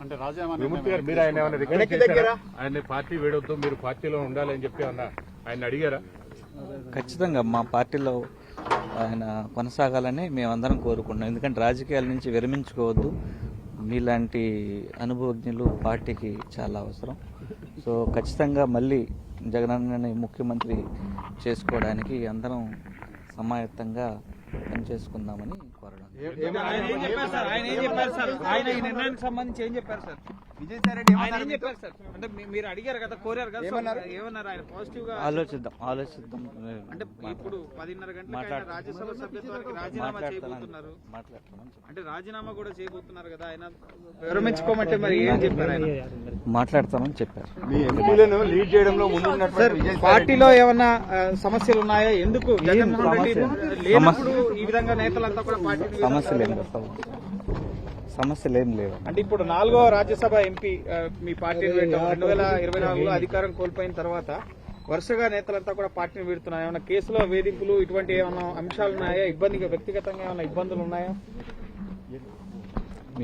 అంటే రాజీనామా విముక్తి గారు మీరు ఆయన ఏమైనా రిక్వెస్ట్ చేశారా? ఆయన పార్టీ వేడొద్దు, మీరు పార్టీలో ఉండాలని చెప్పి ఆయన అడిగారా? ఖచ్చితంగా మా పార్టీలో ఆయన కొనసాగాలని మేమందరం కోరుకుంటున్నాం. ఎందుకంటే రాజకీయాల నుంచి విరమించుకోవద్దు. మీలాంటి అనుభవజ్ఞులు పార్టీకి చాలా అవసరం. సో ఖచ్చితంగా మళ్ళీ జగనన్నని ముఖ్యమంత్రి చేసుకోవడానికి అందరం సమాయత్తంగా పనిచేసుకుందామని కోరడం. ఆయన ఏం చెప్పారు సార్? ఆయన ఈ నిర్ణయానికి సంబంధించి ఏం చెప్పారు సార్? విజయసాయి రెడ్డి ఆయన ఏం చెప్పారు సార్? అంటే మీరు అడిగారు కదా, కోరారు కదా, ఏమన్నారు ఆయన? పాజిటివ్ గా ఆలోచిద్దాం. అంటే ఇప్పుడు 10:30 గంటలకు ఆయన రాజ్యసభ సభ్యత్వానికి రాజీనామా చేయబోతున్నారు. అంటే రాజీనామా కూడా చేయబోతున్నారు కదా ఆయన, విరమించుకోమంటే మరి ఏం చెప్పారు ఆయన? మాట్లాడతామని చెప్పారు. మీ ఎంపీలను లీడ్ చేయడంలో ముందున్నటువంటి పార్టీలో ఏమన్నా సమస్యలు ఉన్నాయా? ఎందుకు జగన్మోహన్ రెడ్డి లేనప్పుడు ఈ విధంగా నేతలంతా కూడా పార్టీ సమస్యలు ఏం లేవు. అంటే ఇప్పుడు 4వ రాజ్యసభ ఎంపీ మీ పార్టీని వీడటం 2024లో అధికారం కోల్పోయిన తర్వాత వరుసగా నేతలంతా కూడా పార్టీని వీడుతున్నారు. ఏమైనా కేసులో వేధింపులు ఇటువంటి ఏమైనా అంశాలు ఉన్నాయా? వ్యక్తిగతంగా ఏమైనా ఇబ్బందులు ఉన్నాయా?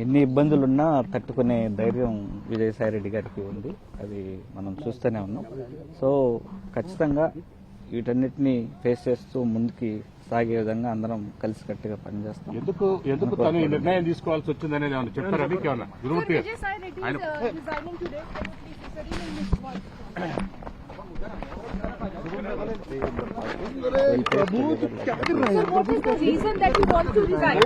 ఎన్ని ఇబ్బందులున్నా తట్టుకునే ధైర్యం విజయసాయి రెడ్డి గారికి ఉంది. అది మనం చూస్తూనే ఉన్నాం. సో ఖచ్చితంగా వీటన్నిటిని ఫేస్ చేస్తూ ముందుకి సాగే విధంగా అందరం కలిసికట్టుగా పనిచేస్తాం. ఎందుకు తను ఈ నిర్ణయం తీసుకోవాల్సి వచ్చిందనేది ఏమన్నా చెప్పారా మీకు? ఏమన్నా విముక్తి గారు ఆయన Sir, what is the reason that you want to resign?